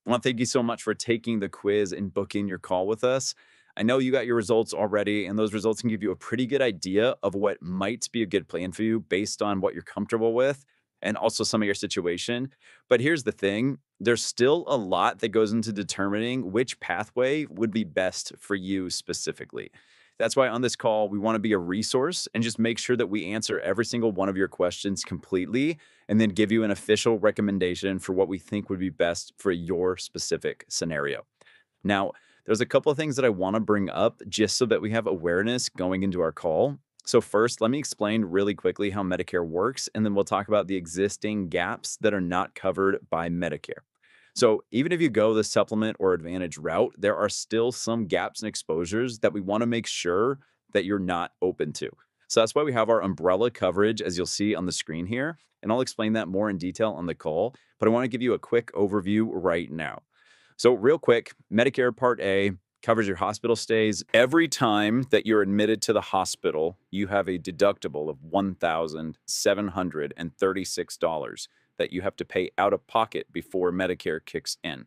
I want to thank you so much for taking the quiz and booking your call with us. I know you got your results already, and those results can give you a pretty good idea of what might be a good plan for you based on what you're comfortable with and also some of your situation. But here's the thing, there's still a lot that goes into determining which pathway would be best for you specifically. That's why on this call, we want to be a resource and just make sure that we answer every single one of your questions completely and then give you an official recommendation for what we think would be best for your specific scenario. Now, there's a couple of things that I want to bring up just so that we have awareness going into our call. So, first, let me explain really quickly how Medicare works, and then we'll talk about the existing gaps that are not covered by Medicare. So, even if you go the supplement or advantage route, there are still some gaps and exposures that we want to make sure that you're not open to. So, that's why we have our umbrella coverage, as you'll see on the screen here. And I'll explain that more in detail on the call, but I want to give you a quick overview right now. So, real quick, Medicare Part A covers your hospital stays. Every time that you're admitted to the hospital, you have a deductible of $1,736 that you have to pay out of pocket before Medicare kicks in.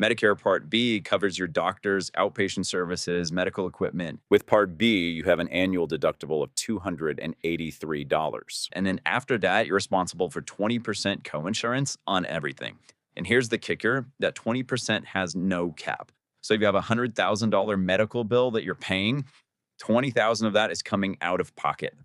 Medicare Part B covers your doctors, outpatient services, medical equipment. With Part B, you have an annual deductible of $283. And then after that, you're responsible for 20% coinsurance on everything. And here's the kicker, that 20% has no cap. So if you have a $100,000 medical bill that you're paying, 20,000 of that is coming out of pocket.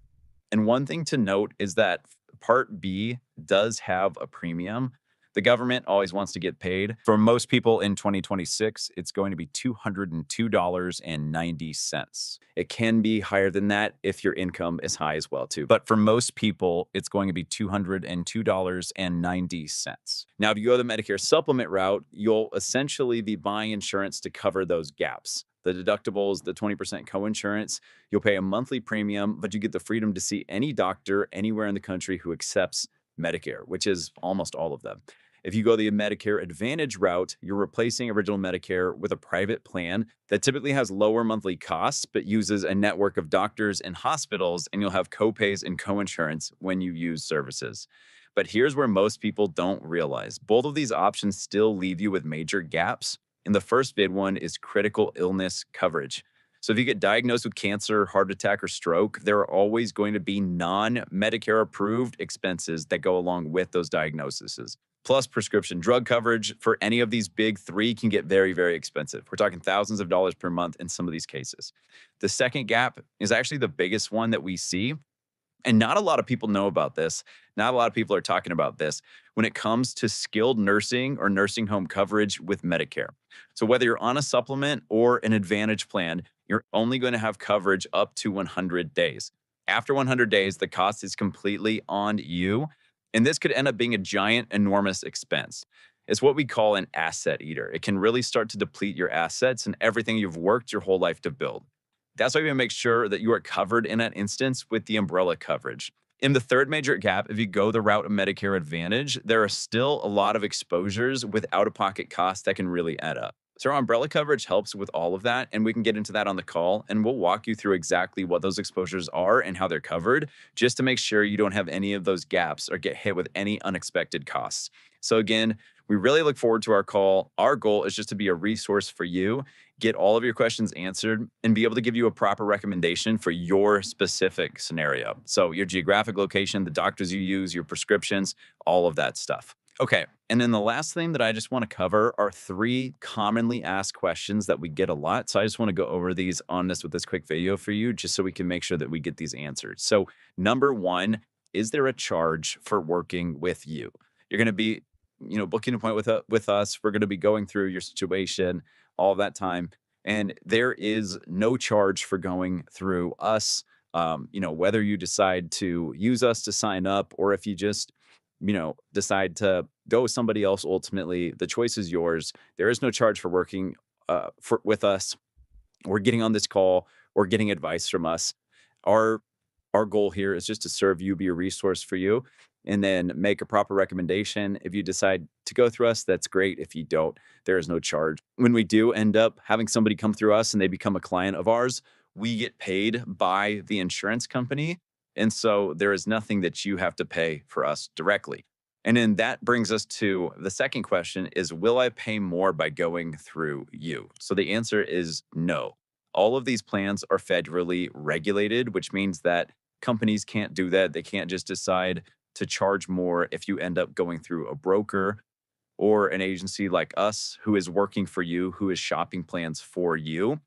And one thing to note is that Part B does have a premium. The government always wants to get paid. For most people in 2026, it's going to be $202.90. It can be higher than that if your income is high as well too. But for most people, it's going to be $202.90. Now, if you go the Medicare supplement route, you'll essentially be buying insurance to cover those gaps. The deductibles, the 20% coinsurance, you'll pay a monthly premium, but you get the freedom to see any doctor anywhere in the country who accepts Medicare, which is almost all of them. If you go the Medicare Advantage route, you're replacing original Medicare with a private plan that typically has lower monthly costs, but uses a network of doctors and hospitals, and you'll have copays and coinsurance when you use services. But here's where most people don't realize. Both of these options still leave you with major gaps. And the first big one is critical illness coverage. So if you get diagnosed with cancer, heart attack, or stroke, there are always going to be non-Medicare approved expenses that go along with those diagnoses. Plus, prescription drug coverage for any of these big three can get very, very expensive. We're talking thousands of dollars per month in some of these cases. The second gap is actually the biggest one that we see. And not a lot of people know about this. Not a lot of people are talking about this when it comes to skilled nursing or nursing home coverage with Medicare. So whether you're on a supplement or an advantage plan, you're only going to have coverage up to 100 days. After 100 days, the cost is completely on you. And this could end up being a giant, enormous expense. It's what we call an asset eater. It can really start to deplete your assets and everything you've worked your whole life to build. That's why we make sure that you are covered in that instance with the umbrella coverage. In the third major gap, if you go the route of Medicare Advantage, there are still a lot of exposures with out-of-pocket costs that can really add up. So our umbrella coverage helps with all of that, and we can get into that on the call, and we'll walk you through exactly what those exposures are and how they're covered, just to make sure you don't have any of those gaps or get hit with any unexpected costs. So again, we really look forward to our call. Our goal is just to be a resource for you, get all of your questions answered, and be able to give you a proper recommendation for your specific scenario. So your geographic location, the doctors you use, your prescriptions, all of that stuff. Okay, and then the last thing that I just want to cover are three commonly asked questions that we get a lot. So I just want to go over these on this with this quick video for you, just so we can make sure that we get these answered. So number one, is there a charge for working with you? You're going to be, booking an appointment with us. We're going to be going through your situation all that time. And there is no charge for going through us. Whether you decide to use us to sign up or if you just decide to go with somebody else, ultimately, the choice is yours. There is no charge for working with us or getting on this call or getting advice from us. Our goal here is just to serve you, be a resource for you, and then make a proper recommendation. If you decide to go through us, that's great. If you don't, there is no charge. When we do end up having somebody come through us and they become a client of ours, we get paid by the insurance company. And so there is nothing that you have to pay for us directly. And then that brings us to the second question is, will I pay more by going through you? So the answer is no. All of these plans are federally regulated, which means that companies can't do that. They can't just decide to charge more if you end up going through a broker or an agency like us who is working for you, who is shopping plans for you.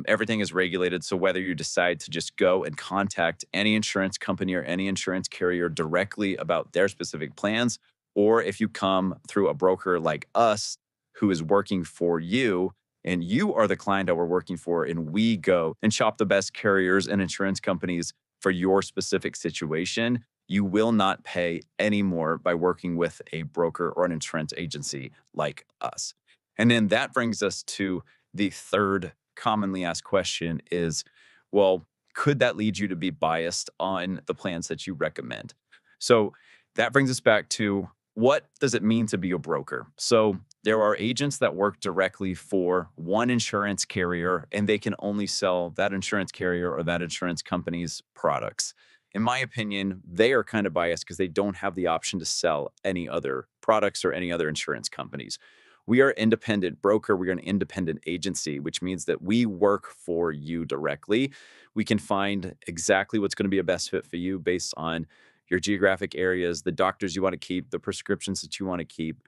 Everything is regulated. So whether you decide to just go and contact any insurance company or any insurance carrier directly about their specific plans, or if you come through a broker like us who is working for you and you are the client that we're working for, and we go and shop the best carriers and insurance companies for your specific situation, you will not pay any more by working with a broker or an insurance agency like us. And then that brings us to the third commonly asked question is, well, could that lead you to be biased on the plans that you recommend? So that brings us back to, what does it mean to be a broker? So there are agents that work directly for one insurance carrier and they can only sell that insurance carrier or that insurance company's products. In my opinion, they are kind of biased because they don't have the option to sell any other products or any other insurance companies. We are independent broker, we are an independent agency, which means that we work for you directly. We can find exactly what's going to be a best fit for you based on your geographic areas, the doctors you want to keep, the prescriptions that you want to keep,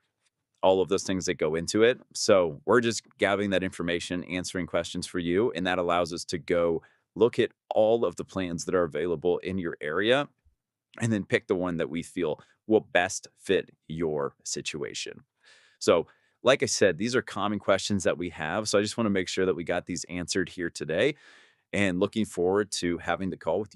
all of those things that go into it. So we're just gathering that information, answering questions for you, and that allows us to go look at all of the plans that are available in your area and then pick the one that we feel will best fit your situation. So, like I said, these are common questions that we have. So I just want to make sure that we got these answered here today, and looking forward to having the call with you.